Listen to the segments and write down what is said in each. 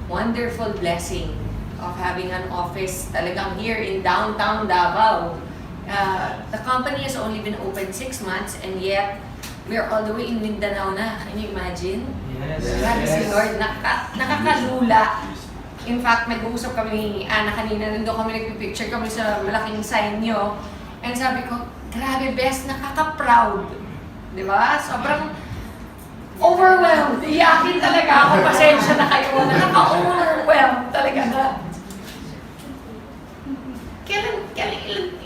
wonderful blessing of having an office talagang here in downtown Davao. The company has only been open 6 months and yet we're all the way in Mindanao na. Can you imagine? Yes. Grabe si Lord, nakakalula. In fact, nag-uusap kami ni Ana kanina, nandun kami nagpipicture kami sa malaking sign nyo. And sabi ko, grabe best, nakaka-proud. Di ba? Sobrang overwhelmed. Iyakin talaga ako, pasensya na kayo. Nakaka-overwhelmed talaga na.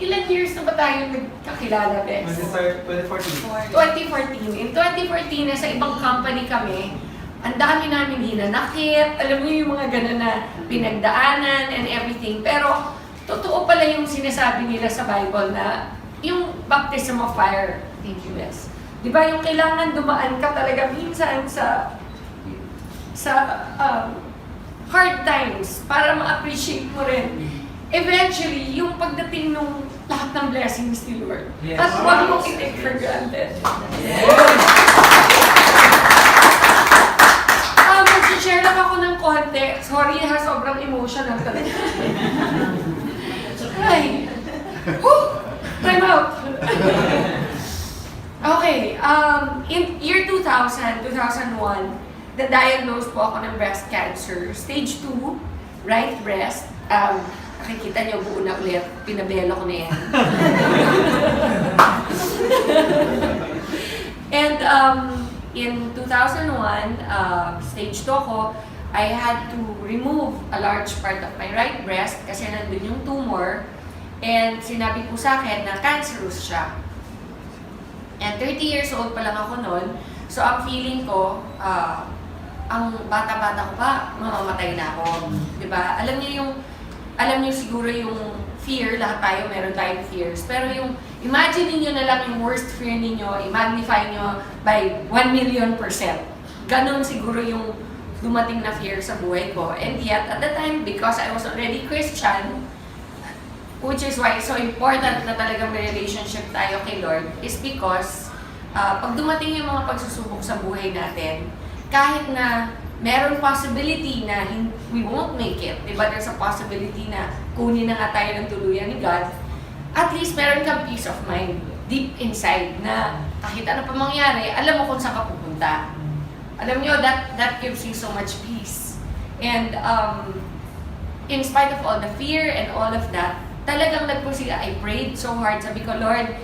Ilan years na ba tayo nagkakilala, Bes? 2014. 2014. In 2014, nasa ibang company kami, ang dami namin hinanakit, alam niyo yung mga gano'n na pinagdaanan and everything. Pero, totoo pala yung sinasabi nila sa Bible na yung baptism of fire. Thank you, Bes. Di ba yung kailangan dumaan ka talaga minsan sa hard times para ma-appreciate mo rin. Eventually, yung pagdating nung lahat ng blessings ni Lord. Yes. At huwag mong i-take for granted. Yes. Mag-share lang ako ng konti. Sorry ha, sobrang emotional talaga. Ay! Whew! Time out! Okay, in year 2000, 2001, na-diagnose po ako ng breast cancer. Stage 2, right breast. Nakikita niyo, buo na ulit. Pinabelo ko na yan. And in 2001, stage 2 ako, I had to remove a large part of my right breast kasi nandun yung tumor. And sinabi po sa akin na cancerous siya. And 30 years old pa lang ako noon. So ang feeling ko, ang bata-bata ko pa, mamamatay na ako. Diba? Alam niyo siguro yung fear, lahat tayo, meron tayong fears. Pero yung, imagine niyo na lang yung worst fear ninyo, i-magnify nyo by 1,000,000%. Ganon siguro yung dumating na fear sa buhay ko. And yet, at the time, because I was already Christian, which is why it's so important na talagang may relationship tayo kay Lord, is because pag dumating yung mga pagsusubok sa buhay natin, kahit na meron possibility na we won't make it, diba? There's a possibility na kunin na nga tayo ng tuluyan ni God, at least meron kang peace of mind deep inside na kahit ano pa mangyari, alam mo kung saan ka pupunta. Alam nyo, that gives you so much peace. And in spite of all the fear and all of that, talagang nagpursige. I prayed so hard. Sabi ko, Lord,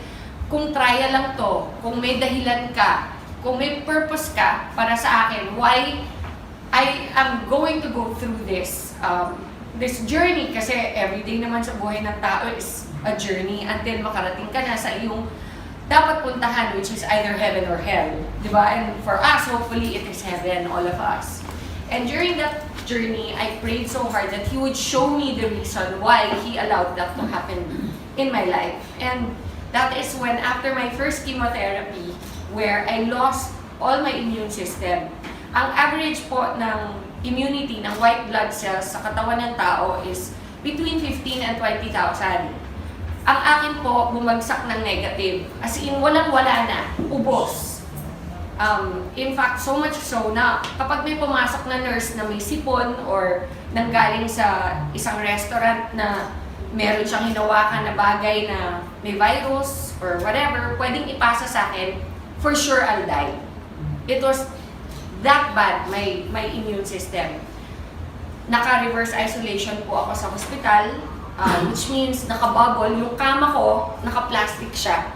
kung trial lang to, kung may dahilan ka, kung may purpose ka para sa akin, why I am going to go through this journey, kasi everyday naman sa buhay ng tao is a journey until makarating ka na sa iyong dapat puntahan, which is either heaven or hell. Diba? And for us, hopefully, it is heaven, all of us. And during that journey, I prayed so hard that He would show me the reason why He allowed that to happen in my life. And that is when, after my first chemotherapy, where I lost all my immune system, ang average po ng immunity ng white blood cells sa katawan ng tao is between 15 and 20,000. Ang akin po, bumagsak ng negative. As in, walang-wala na. Ubos. In fact, so much so na kapag may pumasok na nurse na may sipon or nanggaling sa isang restaurant na meron siyang hinawakan na bagay na may virus or whatever, pwedeng ipasa sa akin, for sure I'll die. It was that bad, my immune system. Naka-reverse isolation po ako sa hospital, which means naka-bubble. Yung kama ko, naka-plastic siya.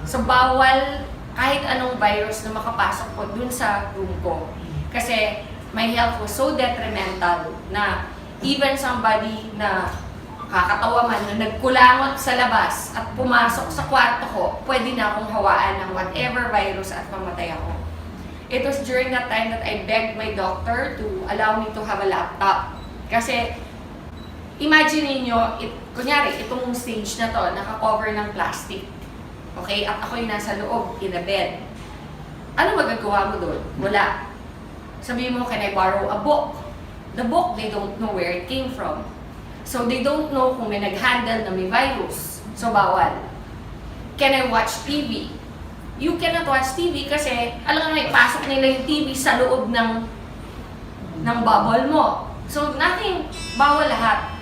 So, bawal kahit anong virus na makapasok po dun sa room ko. Kasi my health was so detrimental na even somebody na kakatawa man na nagkulangot sa labas at pumasok sa kwarto ko, pwede na akong hawaan ng whatever virus at mamatay ako. It was during that time that I begged my doctor to allow me to have a laptop. Kasi, imagine niyo, kunyari, itong stage na to, naka-cover ng plastic. Okay? At ako'y nasa loob, in a bed. Ano magagawa mo doon? Wala. Sabihin mo, can I borrow a book? The book, they don't know where it came from. So, they don't know kung may nag-handle na may virus. So, bawal. Can I watch TV? You cannot watch TV kasi, alam nga, ipasok nila yung TV sa loob ng bubble mo. So nothing, bawal lahat.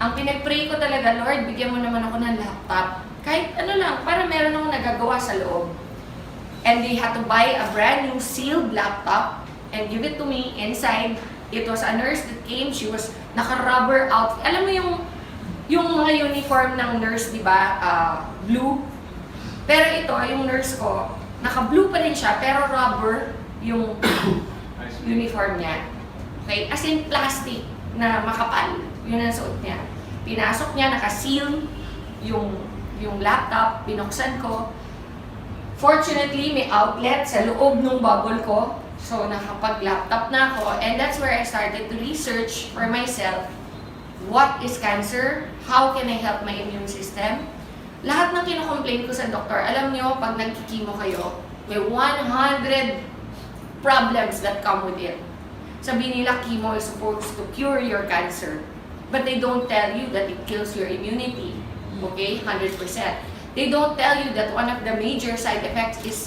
Ang pinag-pray ko talaga, Lord, bigyan mo naman ako ng laptop. Kahit ano lang, para meron akong nagagawa sa loob. And they had to buy a brand new sealed laptop and give it to me inside. It was a nurse that came, she was naka-rubber outfit. Alam mo yung mga uniform ng nurse, di ba? Blue. Pero ito, yung nurse ko, naka-blue pa rin siya, pero rubber yung uniform niya. Okay? As in plastic na makapal. Yun ang suot niya. Pinasok niya, naka-seal yung laptop, binuksan ko. Fortunately, may outlet sa loob ng bubble ko. So, nakapag-laptop na ako. And that's where I started to research for myself. What is cancer? How can I help my immune system? Lahat ng kinocomplain ko sa doktor, alam nyo, pag nagkikimo kayo, may 100 problems that come with it. Sabi nila, chemo is supposed to cure your cancer. But they don't tell you that it kills your immunity. Okay? 100%. They don't tell you that one of the major side effects is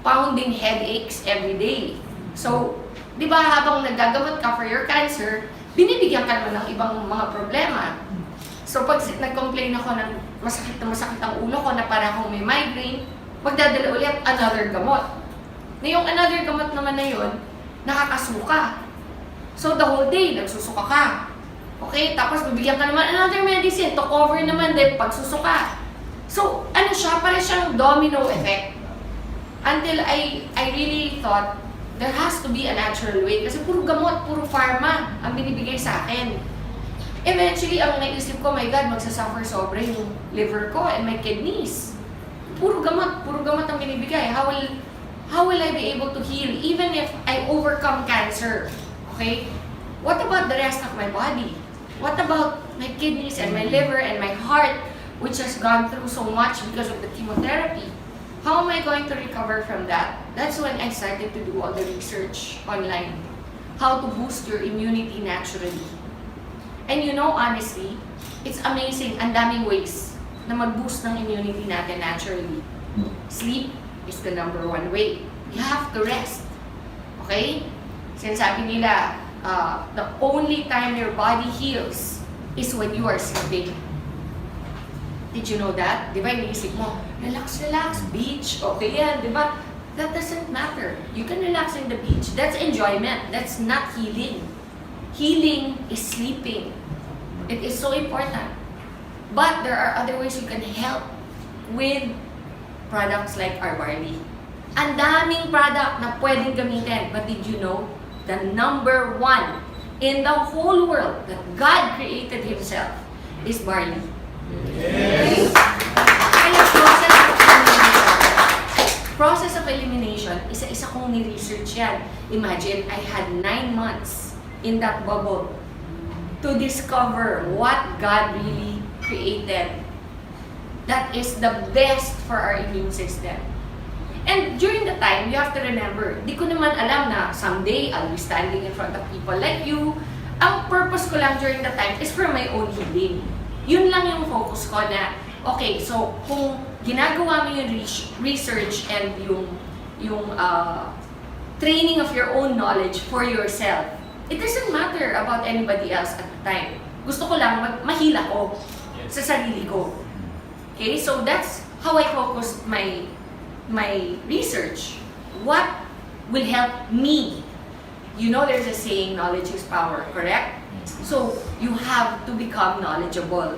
pounding headaches every day. So, di ba habang nagagamot ka for your cancer, binibigyan ka naman ng ibang mga problema. So, pag nag-complain ako ng masakit ang ulo ko na para akong may migraine, magdadala ulit another gamot. Na yung another gamot naman na yun, nakakasuka. So, the whole day, nagsusuka ka. Okay? Tapos, bibigyan ka naman another medicine to cover naman din pagsusuka. So, ano siya? Parang siyang domino effect. Until I really thought, there has to be a natural way. Kasi puro gamot, puro pharma ang binibigay sa akin. Eventually, ang naisip ko, my God, magsasuffer sobra yung liver ko and my kidneys. Puro gamot ang binibigay. How will I be able to heal even if I overcome cancer? Okay? What about the rest of my body? What about my kidneys and my liver and my heart, which has gone through so much because of the chemotherapy? How am I going to recover from that? That's when I started to do all the research online. How to boost your immunity naturally. And you know, honestly, it's amazing. Ang daming ways na mag-boost ng immunity natin naturally. Sleep is the number one way. You have to rest. Okay? Sinasabi nila, the only time your body heals is when you are sleeping. Did you know that? Di ba, iniisip mo, relax, beach, okay yan, di ba? That doesn't matter. You can relax in the beach. That's enjoyment. That's not healing. Healing is sleeping. It is so important. But there are other ways you can help with products like our Barley. Ang daming product na pwedeng gamitin. But did you know, the number one in the whole world that God created Himself is Barley. Okay? Kaya process of elimination, isa-isa kong ni-research yan. Imagine, I had 9 months in that bubble to discover what God really created that is the best for our immune system. And during the time, you have to remember, di ko naman alam na someday I'll be standing in front of people like you. Ang purpose ko lang during the time is for my own healing. Yun lang yung focus ko na, okay, so kung ginagawa mo yung research and yung training of your own knowledge for yourself, it doesn't matter about anybody else at the time. Gusto ko lang mahila ko sa sarili ko. Okay, so that's how I focused my research. What will help me? You know, there's a saying, knowledge is power, correct? So, you have to become knowledgeable.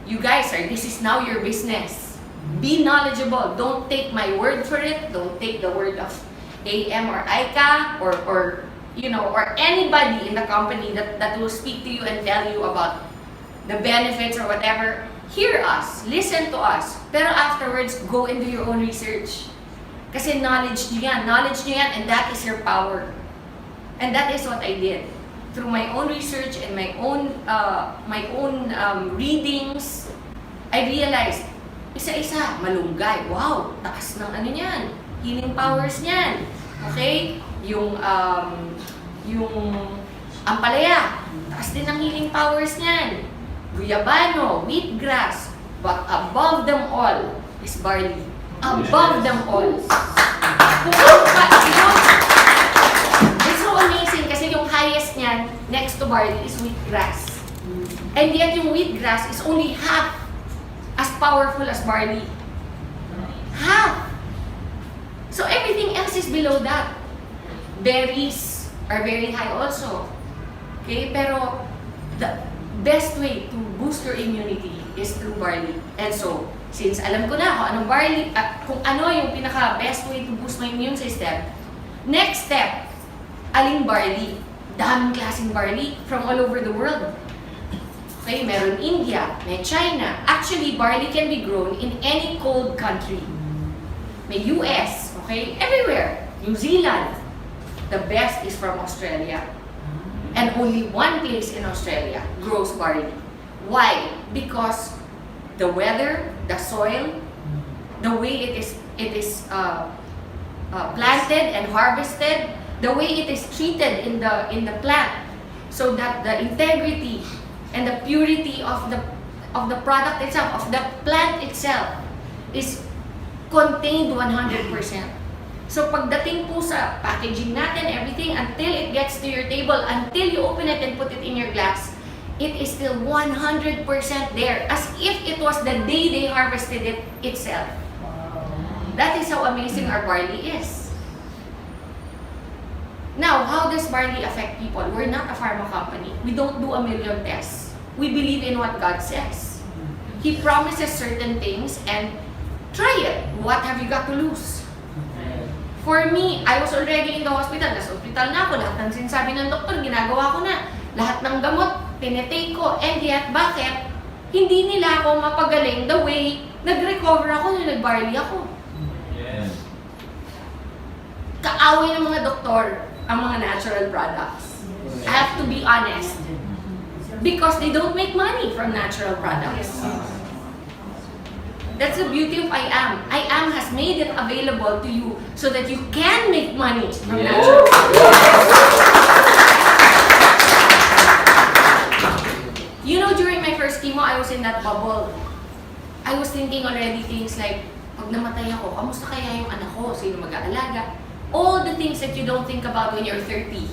You guys, this is now your business. Be knowledgeable. Don't take my word for it. Don't take the word of IAM or ICA or anybody in the company that will speak to you and tell you about the benefits or whatever. Hear us. Listen to us. Pero afterwards, go and do your own research. Kasi knowledge nyo yan. Knowledge nyo yan, and that is your power. And that is what I did. Through my own research and my own readings, I realized, isa-isa, malunggay. Wow, taas ng ano niyan. Healing powers niyan. Okay? Yung ampalaya, taas din ng healing powers niyan. Guyabano, wheatgrass, but above them all is barley. Above them all. It's so amazing kasi yung highest niyan, yan next to barley is wheatgrass. And yet yung wheatgrass is only half as powerful as barley. Half! So everything else is below that. Berries are very high also. Okay, pero the best way to boost your immunity is through barley. And so, since alam ko na kung anong barley, kung ano yung pinaka-best way to boost my immune system, next step, aling barley? Daming klaseng barley from all over the world. Okay, meron India, may China. Actually, barley can be grown in any cold country. May US, okay, everywhere. New Zealand. The best is from Australia. And only one place in Australia grows barley. Why? Because the weather, the soil, the way it is planted and harvested, the way it is treated in the plant, so that the integrity and the purity of the product itself, of the plant itself, is contained 100%. So pagdating po sa packaging natin, everything, until it gets to your table, until you open it and put it in your glass, it is still 100% there, as if it was the day they harvested it itself. That is how amazing our barley is. Now, how does barley affect people? We're not a pharma company. We don't do a million tests. We believe in what God says. He promises certain things, and try it. What have you got to lose? For me, I was already in the hospital. Nasa hospital na ako. Lahat ng sinasabi ng doktor, ginagawa ko na. Lahat ng gamot, tinetake ko. And yet, bakit? Hindi nila ako mapagaling the way nag-recover ako nung nag-barley ako. Yes. Kaaway ng mga doktor ang mga natural products. I have to be honest. Because they don't make money from natural products. That's the beauty of IAM. IAM has made it available to you so that you can make money from natural products. You know, during my first chemo, I was in that bubble. I was thinking already things like, pag namatay ako, kamusta kaya yung anak ko? Sino mag-aalaga? All the things that you don't think about when you're 30.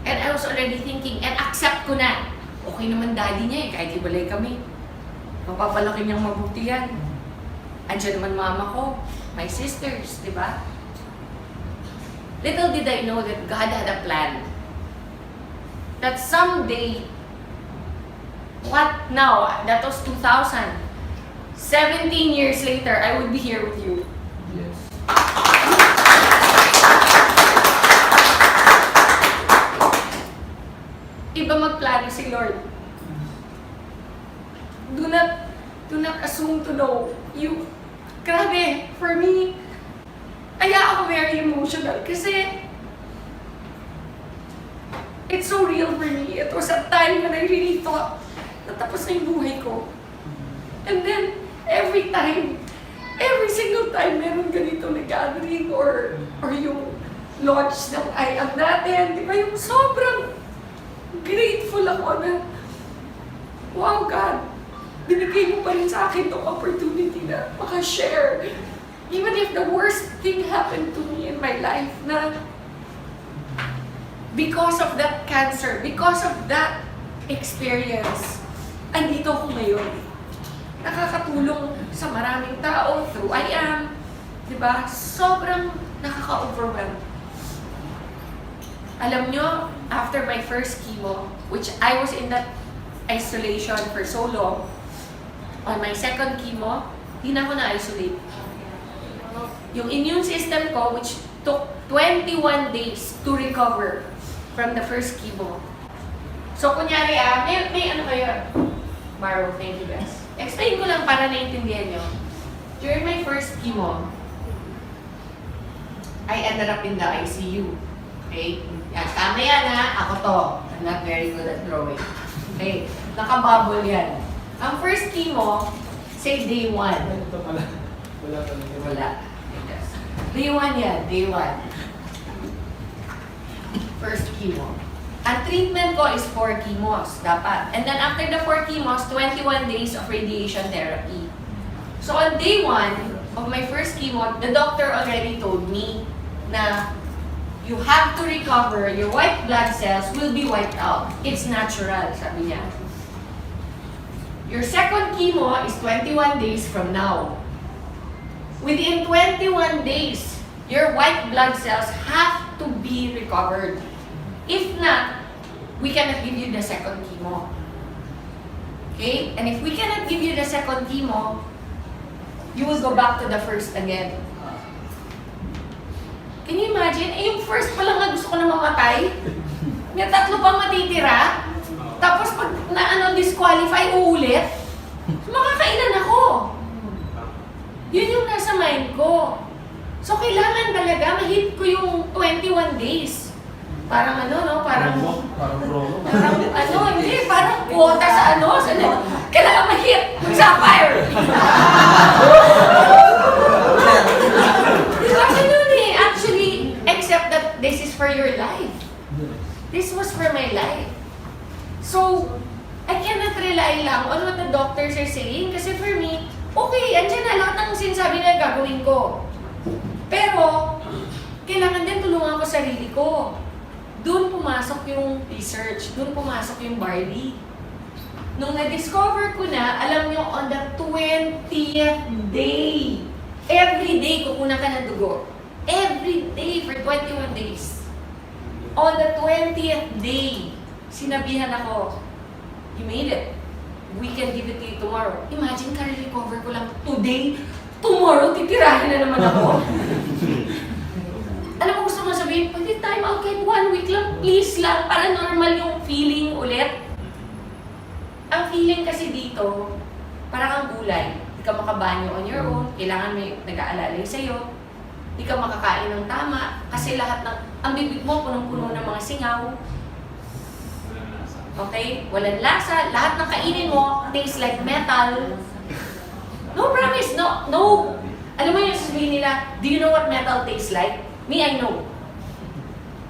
And I was already thinking, and accept ko na, okay naman daddy niya eh, kahit hibalay kami. Mapapalaki niyang mabuti yan. Andiyan naman mama ko, my sisters, di ba? Little did I know that God had a plan. That someday, what now? That was 2000. 17 years later, I would be here with you. Yes. Iba magplano si Lord. Do not assume to know. Grabe, for me, kaya ako very emotional kasi it's so real for me. It was a time when I really thought natapos na yung buhay ko. And then, every single time meron ganito na gathering or yung launch ng IAM natin, di ba, yung sobrang grateful ako na, wow God, binigay mo pa rin sa akin itong opportunity na maka-share. Even if the worst thing happened to me in my life na because of that cancer, because of that experience, andito ako ngayon. Nakakatulong sa maraming tao through IAM. Diba? Sobrang nakaka-overwhelm. Alam nyo, after my first chemo, which I was in that isolation for so long, on my second chemo, di na ako na-isolate. Yung immune system ko, which took 21 days to recover from the first chemo. So, kunyari, may ano kayo? Maro, thank you guys. Explain ko lang para naiintindihan nyo. During my first chemo, I ended up in the ICU. Okay? Yan, tama yan ha. Ako to. I'm not very good at drawing. Okay? Nakabubble yan. Ang first chemo, say day 1. Ito pala. Wala pala. Wala. Day 1 yan. Day 1. First chemo. Ang treatment ko is 4 chemos, dapat. And then after the 4 chemos, 21 days of radiation therapy. So on day 1 of my first chemo, the doctor already told me na you have to recover, your white blood cells will be wiped out. It's natural, sabi niya. Your second chemo is 21 days from now. Within 21 days, your white blood cells have to be recovered. If not, we cannot give you the second chemo. Okay? And if we cannot give you the second chemo, you will go back to the first again. Can you imagine? Eh, yung first pa lang na gusto ko na mamatay. May tatlo pang matitira. Tapos pag disqualify, uulit. Makakailan ako. Yun yung nasa mind ko. So, kailangan talaga ma-hit ko yung 21 days. Parang parang hindi, parang quota sa kailangan ma-hit, mag-sapphire. Actually, except that this is for your life. This was for my life. So, I cannot rely lang on what the doctors are saying kasi for me, okay, andyan na lahat ng sinasabi na gagawin ko. Pero, kailangan din tulungan ko sarili ko. Doon pumasok yung research, doon pumasok yung Barley. Nung na-discover ko na, alam nyo, on the 20th day, every day kukunan ka ng dugo. Every day for 21 days. On the 20th day, sinabihan ako, you made it. We can give it to you tomorrow. Imagine, ka-recover ko lang today. Tomorrow, titirahin na naman ako. Alam mo, gusto mo sabihin, pwede time out kahit 1 week lang, please lang, para normal yung feeling ulit. Ang feeling kasi dito, parang ang gulay. Hindi ka makabanyo on your own, kailangan may nag-aalalay sa'yo. Hindi ka makakain ng tama, kasi lahat ng, ang bibig mo, punong-puno ng mga singaw. Okay? Walang lasa. Lahat ng kainin mo, tastes like metal. No, promise. No. Alam mo yung sasabihin nila, do you know what metal tastes like? Me, I know.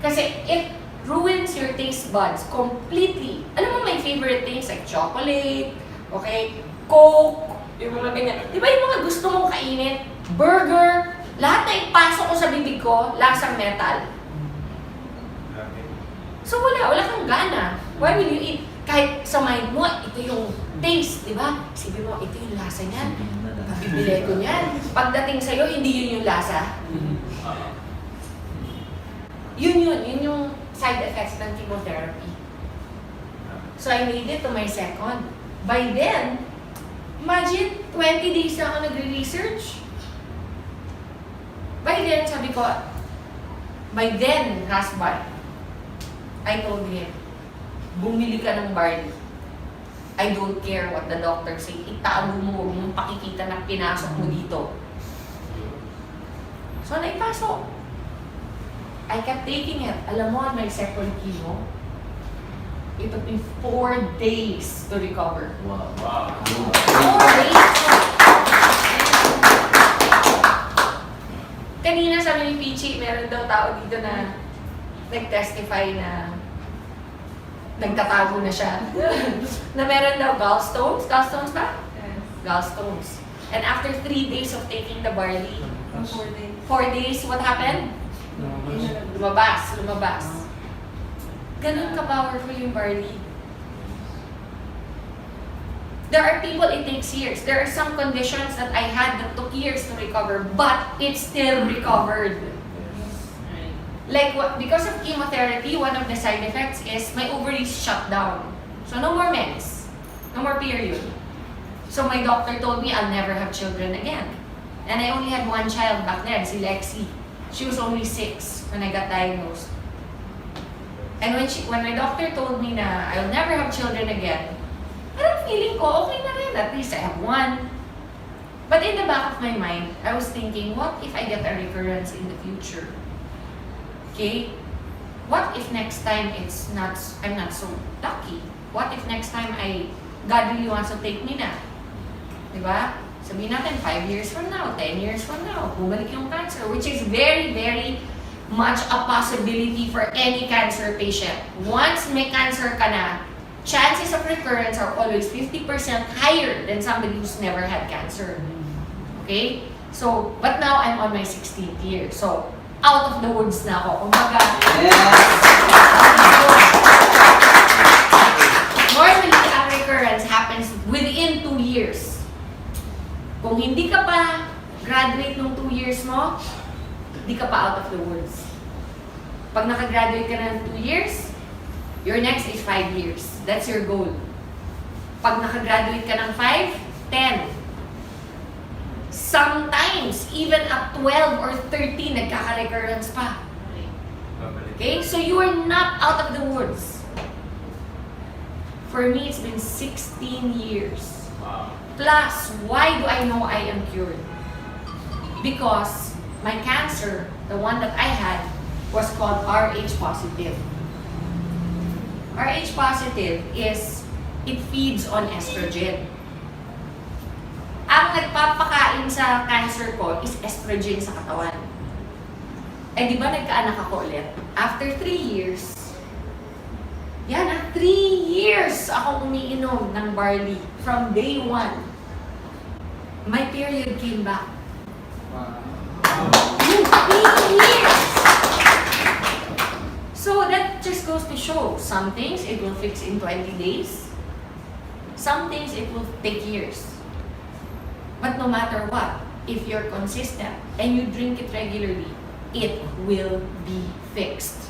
Kasi it ruins your taste buds completely. Alam mo, my favorite things like chocolate, okay, Coke, yung mga ganyan. Di ba yung mga gusto mong kainin? Burger, lahat na ipasok ko sa bibig ko, lasang metal. So wala kang gana. Why will you eat? Kahit sa mind mo, ito yung taste, di ba? Sabi mo, ito yung lasa niyan. Bibili ko niyan. Pagdating sa'yo, hindi yun yung lasa. Yun yung side effects ng chemotherapy. So I made it to my second. By then, imagine, 20 days na ako nagre-research. By then, sabi ko, by then, husband, I told him, bumili ka ng Barley. I don't care what the doctor say. Itago mo, huwag mong pakikita na pinasok mo dito. So, naipasok. I kept taking it. Alam mo, on my second chemo, it took me 4 days to recover. Wow. 4 days! Kanina sabi ni Pichi, meron daw tao dito na nag-testify na nagtatago na siya. Na meron daw gallstones. Gallstones ba? Yes. Gallstones. And after 3 days of taking the Barley, 4 days. 4 days, what happened? Lumabas. Ganun ka-powerful yung Barley. There are people it takes years. There are some conditions that I had that took years to recover, but it still recovered. Like, because of chemotherapy, one of the side effects is my ovaries shut down. So no more mens. No more period. So my doctor told me I'll never have children again. And I only had one child back then, si Lexi. She was only 6 when I got diagnosed. And when my doctor told me na I'll never have children again, parang feeling ko, okay na rin. At least I have one. But in the back of my mind, I was thinking, what if I get a recurrence in the future? Okay? What if next time I'm not so lucky? What if next time God really wants to take me na? Diba? Sabihin natin, 5 years from now, 10 years from now, bumalik yung cancer, which is very, very much a possibility for any cancer patient. Once may cancer ka na, chances of recurrence are always 50% higher than somebody who's never had cancer. Okay? So, but now I'm on my 16th year. So, out of the woods na ako. Kumbaga, normally, ang recurrence happens within 2 years. Kung hindi ka pa graduate nung 2 years mo, hindi ka pa out of the woods. Pag nakagraduate ka na ng 2 years, your next is 5 years. That's your goal. Pag nakagraduate ka ng 5, 10. Sometimes, even at 12 or 13, nagkaka-recurrence pa. Okay? So you are not out of the woods. For me, it's been 16 years. Wow. Plus, why do I know I am cured? Because my cancer, the one that I had, was called Rh positive. Rh positive is, it feeds on estrogen. Ang nagpapakain sa cancer ko is estrogen sa katawan. Eh di ba nagkaanak ako ulit? After 3 years, 3 years ako umiinom ng barley from day 1. My period came back. Wow. 3 years! So that just goes to show, some things it will fix in 20 days. Some things it will take years. But no matter what, if you're consistent and you drink it regularly, it will be fixed.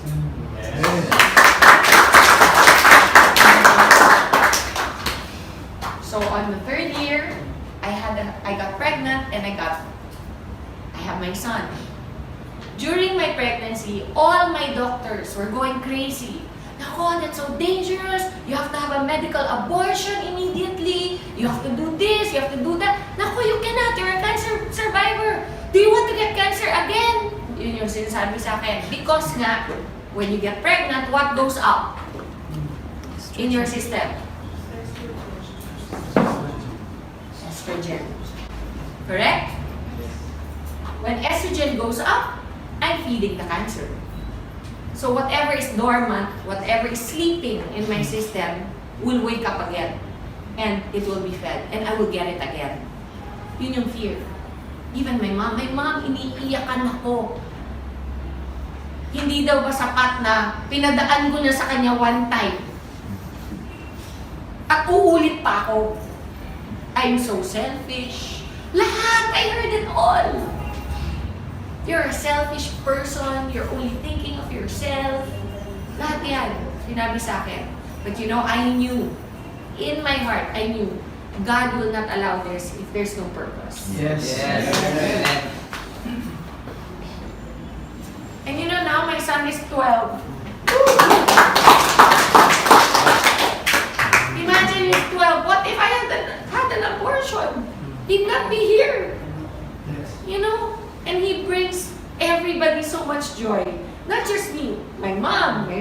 So on the 3rd year, I got pregnant and I have my son. During my pregnancy, all my doctors were going crazy. Nako, that's so dangerous. You have to have a medical abortion immediately. You have to do this, you have to do that. Nako, you cannot. You're a cancer survivor. Do you want to get cancer again? Yun yung sinasabi sa akin. Because nga, when you get pregnant, what goes up in your system? Estrogen. Correct? When estrogen goes up, I'm feeding the cancer. So whatever is dormant, whatever is sleeping in my system will wake up again. And it will be fed. And I will get it again. Yun yung fear. Even my mom, iniiyakan ako. Hindi daw ba sapat na pinadaan ko na sa kanya one time? At uulit pa ako. I'm so selfish. Lahat! I heard it all. You're a selfish person. You're only thinking of yourself. Lahat yan. Sinabi sa akin. But you know, I knew. In my heart, I knew. God will not allow this if there's no purpose. Yes. And you know, now my son is 12. Imagine he's 12. What if I had an abortion? He'd not be here. You know? And he brings everybody so much joy. Not just me, my mom,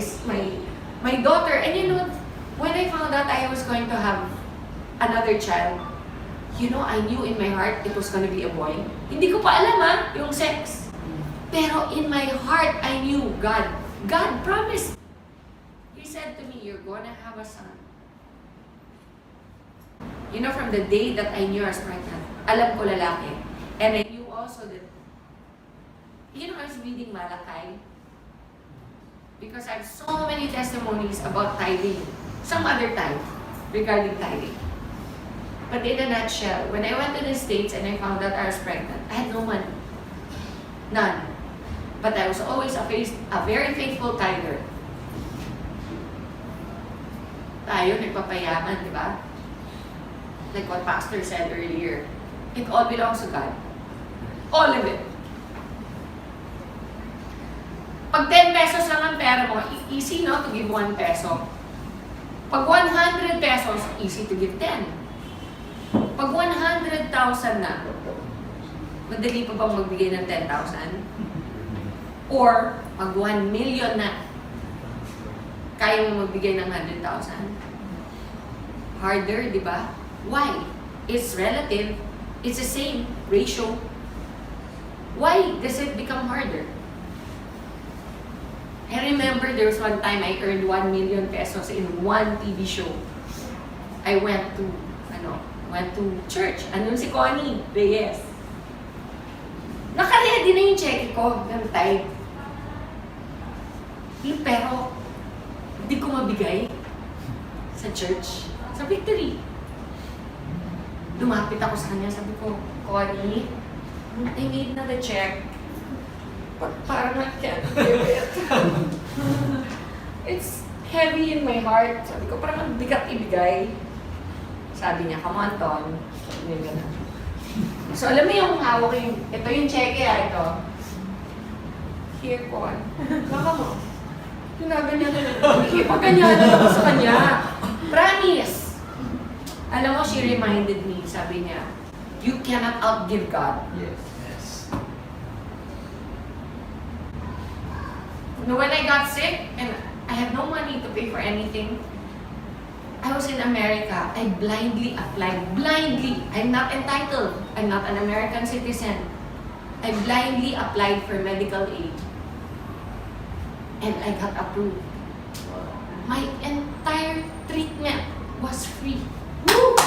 my daughter. And you know, when I found out I was going to have another child, you know, I knew in my heart it was going to be a boy. Hindi ko pa alam yung sex. Pero in my heart, I knew God promised. He said to me, you're going to have a son. You know, from the day that I knew I was pregnant, alam ko lalaki. And I knew also that, you know, I was reading Malakay. Because I have so many testimonies about tithing. Some other time, regarding tithing. But in a nutshell, when I went to the States and I found out I was pregnant, I had no money. None. But I was always a very faithful tither. Tayo, nagpapayaman, di ba? Like what Pastor said earlier. It all belongs to God. All of it. Pag 10 pesos lang ang pera mo, easy no to give 1 peso. Pag 100 pesos, easy to give 10. Pag 100,000 na, madali pa bang magbigay ng 10,000? Or, pag 1 million na, kaya mo magbigay ng 100,000? Harder, di ba? Why? It's relative. It's the same ratio. Why does it become harder? I remember there was one time I earned 1 million pesos in one TV show. I went to church. Andun si Connie Reyes. Naka-ready na yung check ko ng tithe. Pero, hindi ko mabigay sa church. Sa Victory. Lumapit ako sa kanya, sabi ko, Connie, I made na the check. But parang I can't give it. It's heavy in my heart. Sabi ko, parang ang bigat ibigay. Sabi niya, come on, Ton. Sabi niya gano'n. So, alam mo yung hawak yung, ito yung cheque, ito. Here, Con. Baka mo. Ginaganyan na lang. Ipaganyanan ako sa kanya. Promise. Alam mo, she reminded me, sabi niya, you cannot outgive God. Yes. When I got sick and I had no money to pay for anything, I was in America. I blindly applied. Blindly. I'm not entitled. I'm not an American citizen. I blindly applied for medical aid. And I got approved. My entire treatment was free. Woo!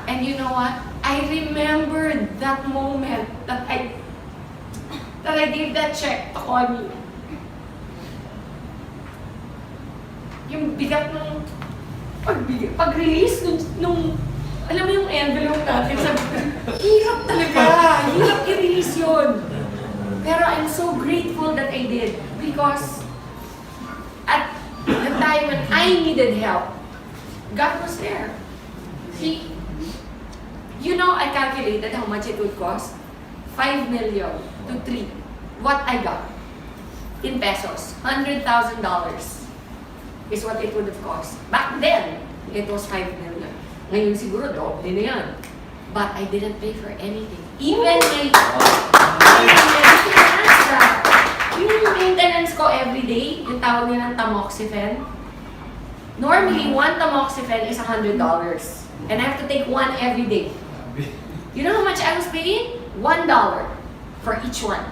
And you know what? I remembered that moment that I gave that check to Connie. Yung bigat ng pag-release nung alam mo yung envelope natin, sabi ko, hirap talaga, hirap i-release yun. Pero I'm so grateful that I did because at the time when I needed help, God was there. I calculated how much it would cost. 5 million to 3. What I got in pesos, $100,000 is what it would have cost. Back then, it was 5 million. Ngayon siguro, doble na yan. But I didn't pay for anything. Even my yung maintenance ko every day, yung tawag nila ng tamoxifen. Normally, one tamoxifen is $100. And I have to take one every day. You know how much I was paying? $1 for each one.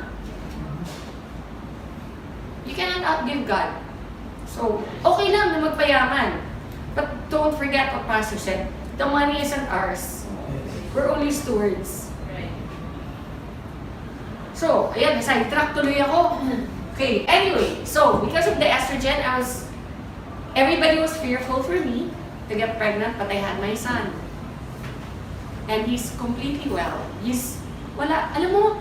You cannot outgive God. So, okay lang na magpayaman. But don't forget what Pastor said. The money isn't ours. We're only stewards. So, ayan, sidetrack tuloy ako. Okay, anyway, so because of the estrogen, everybody was fearful for me to get pregnant, but I had my son. And he's completely well. Alam mo,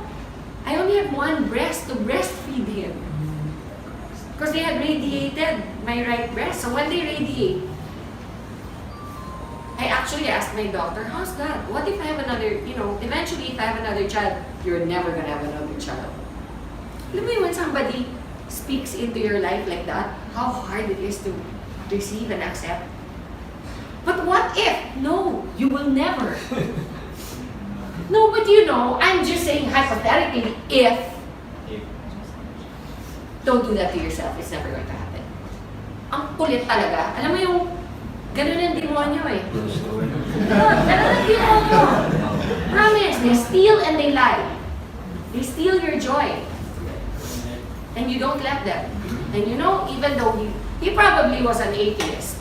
I only have one breast to breastfeed him. Because they had radiated my right breast. So when they radiate, I actually asked my doctor, how's that? What if I have another, eventually if I have another child, you're never gonna have another child. Alam mo when somebody speaks into your life like that, how hard it is to receive and accept. But what if? No, you will never. No, but I'm just saying hypothetically, if. Don't do that to yourself. It's never going to happen. Ang kulit talaga. Alam mo yung ganun ang demonyo eh. Ganun ang demonyo. Promise, they steal and they lie. They steal your joy. And you don't let them. And even though he probably was an atheist,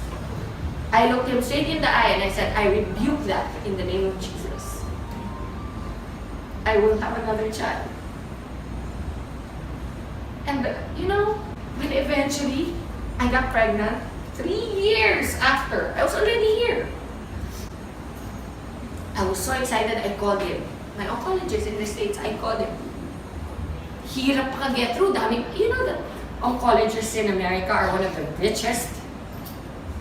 I looked him straight in the eye and I said, I rebuke that in the name of Jesus. I will have another child. And when eventually I got pregnant, 3 years after, I was already here. I was so excited, I called him. My oncologist in the States, I called him. Hirap pa get through. That oncologists in America are one of the richest.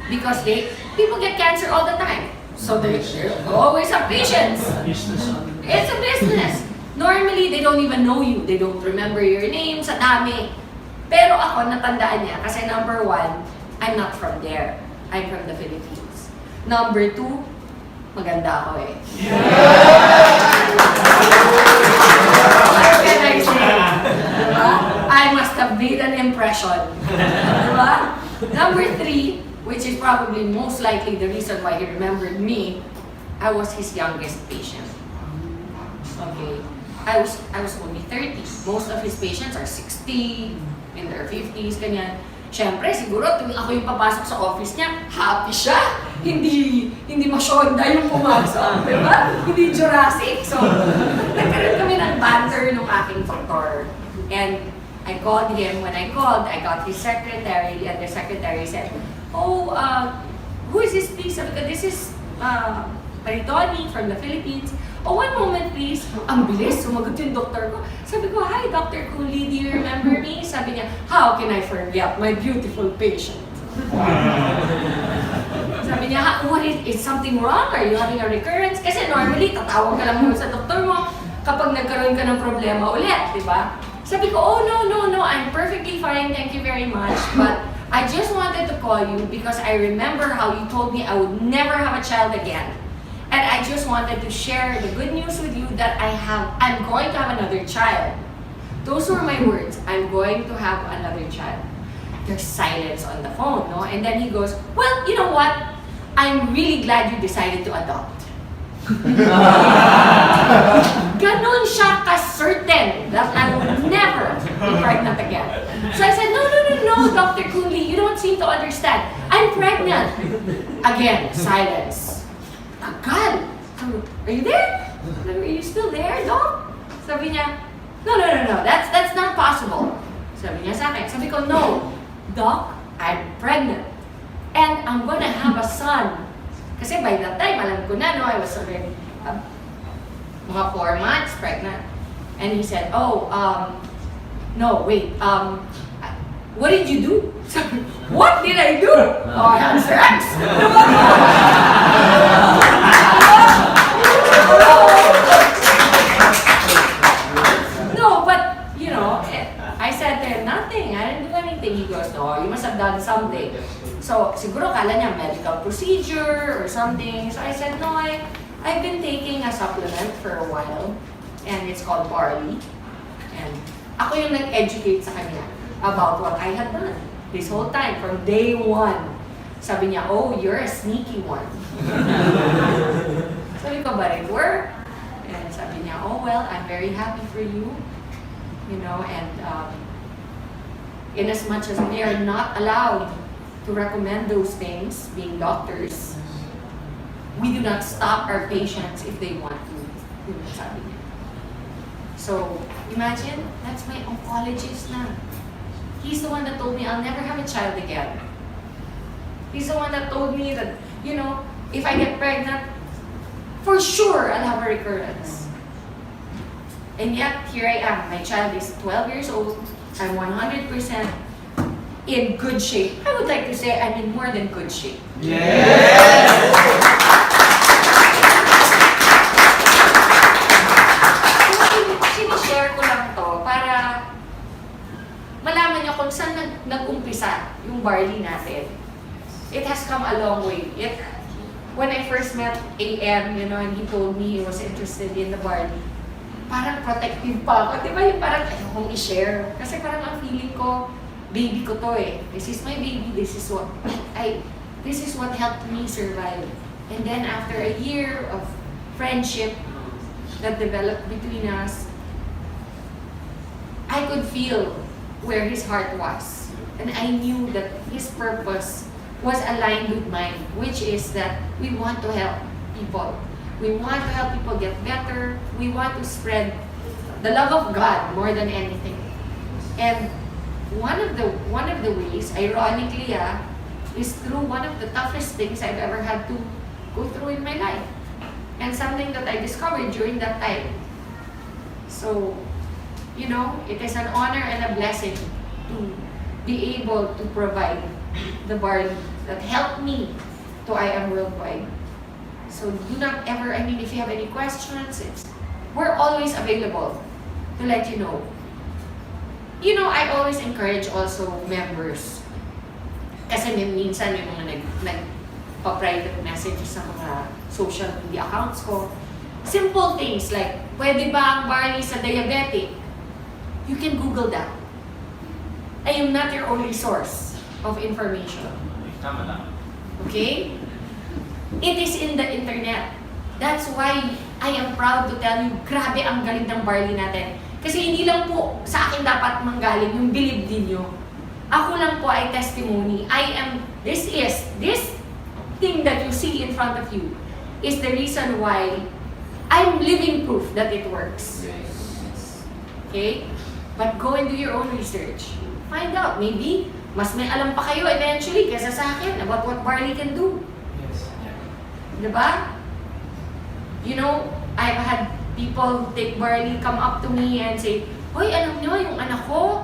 Because people get cancer all the time. So they always have patients. It's a business. Normally, they don't even know you. They don't remember your name sa dami. Pero ako, natandaan niya. Kasi number 1, I'm not from there. I'm from the Philippines. Number 2, maganda ako eh. What can I say? Diba? I must have made an impression. Diba? Number 3, which is probably most likely the reason why he remembered me, I was his youngest patient. Okay. I was only 30. Most of his patients are 60, in their 50s, ganyan. Siyempre, siguro, tuwing ako yung papasok sa office niya, happy siya. hindi masyonda yung pumasok, di ba? Hindi Jurassic. So, nagkaroon kami ng banter nung aking doktor. And I called him. When I called, I got his secretary, and the secretary said, "Oh, who is this, please?" Sabi ko, "This is Maritoni from the Philippines." "Oh, one moment, please." Ang bilis, sumagot yung doktor ko. Sabi ko, "Hi, Dr. Cooley, do you remember me?" Sabi niya, "How can I forget my beautiful patient?" Sabi niya, "What is something wrong? Are you having a recurrence?" Kasi normally, tatawag ka lang muna sa doktor mo kapag nagkaroon ka ng problema ulit, di ba? Sabi ko, "Oh, no, I'm perfectly fine, thank you very much. But I just wanted to call you because I remember how you told me I would never have a child again. And I just wanted to share the good news with you that I'm going to have another child." Those were my words, "I'm going to have another child." There's silence on the phone, no? And then he goes, "Well, you know what? I'm really glad you decided to adopt." Ganon siya ka-certain that I would never be pregnant again. So I said, no, Dr. Cooley, you don't seem to understand. I'm pregnant. Again, silence. Tagal. "Are you there? Are you still there, Doc?" Sabi niya, no, that's not possible. Sabi niya sa akin. Sabi ko, "No, Doc, I'm pregnant. And I'm gonna have a son." Kasi by that time, alam ko na, no, I was already mga 4 months pregnant. And he said, "Oh, no, wait, what did you do?" Sabi, "What did I do? Oh, I had sex." No, but, you know, I said to him, "Nothing, I didn't do anything." He goes, "No, you must have done something." So, siguro kala niya medical procedure or something. So I said, "No, I've been taking a supplement for a while, and it's called Barley." And ako yung nag-educate sa kanya about what I had done this whole time, from day one. Sabi niya, "Oh, you're a sneaky one." Sabi ko, "But it worked." And sabi niya, "Oh, well, I'm very happy for you." You know, and in as much as we are not allowed to recommend those things, being doctors, we do not stop our patients if they want to. Sabi niya. So, imagine, that's my oncologist na. He's the one that told me I'll never have a child again. He's the one that told me that, you know, if I get pregnant, for sure I'll have a recurrence. And yet, here I am. My child is 12 years old. I'm 100% in good shape. I would like to say I'm in more than good shape. Yes! Sinishare ko lang to para malaman niyo kung saan nag-umpisa yung barley natin. It has come a long way. When I first met IAM, you know, and he told me he was interested in the barley, parang protective pa ako. Di ba yung parang ayokong i-share? Kasi parang ang feeling ko, baby ko to eh. This is my baby. This is what helped me survive. And then after a year of friendship that developed between us, I could feel where his heart was. And I knew that his purpose was aligned with mine, which is that we want to help people. We want to help people get better. We want to spread the love of God more than anything. And one of the ways, ironically, is through one of the toughest things I've ever had to go through in my life. And something that I discovered during that time. So, you know, it is an honor and a blessing to be able to provide the barley that helped me to IAM Worldwide. So do not ever, I mean, if you have any questions, we're always available to let you know. You know, I always encourage also members. Kasi minsan yung mga nagpa-private messages sa mga social media accounts ko. Simple things like, pwede ba ang barley sa diabetic? You can Google that. I am not your only source of information. Tama lang. Okay? It is in the internet. That's why I am proud to tell you, grabe ang galing ng barley natin. Kasi hindi lang po sa akin dapat manggaling yung believe din nyo. Ako lang po ay testimony. This thing that you see in front of you is the reason why I'm living proof that it works. Okay? But go and do your own research. Find out. Maybe, mas may alam pa kayo eventually kaysa sa akin about what barley can do. Yes. Diba? You know, I've had people take barley come up to me and say, "Hoy, alam nyo, yung anak ko,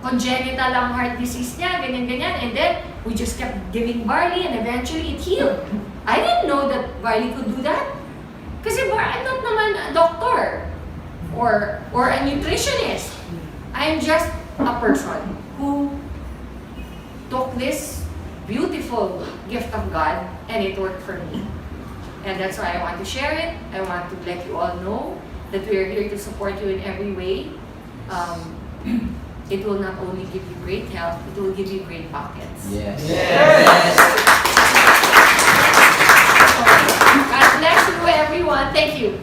congenital ang heart disease niya, ganyan-ganyan." And then, we just kept giving barley and eventually it healed. I didn't know that barley could do that. Kasi I'm not naman a doctor or a nutritionist. I'm just a person who took this beautiful gift of God and it worked for me. And that's why I want to share it. I want to let you all know that we are here to support you in every way. It will not only give you great health, it will give you great pockets. Yes. God bless you everyone. Thank you.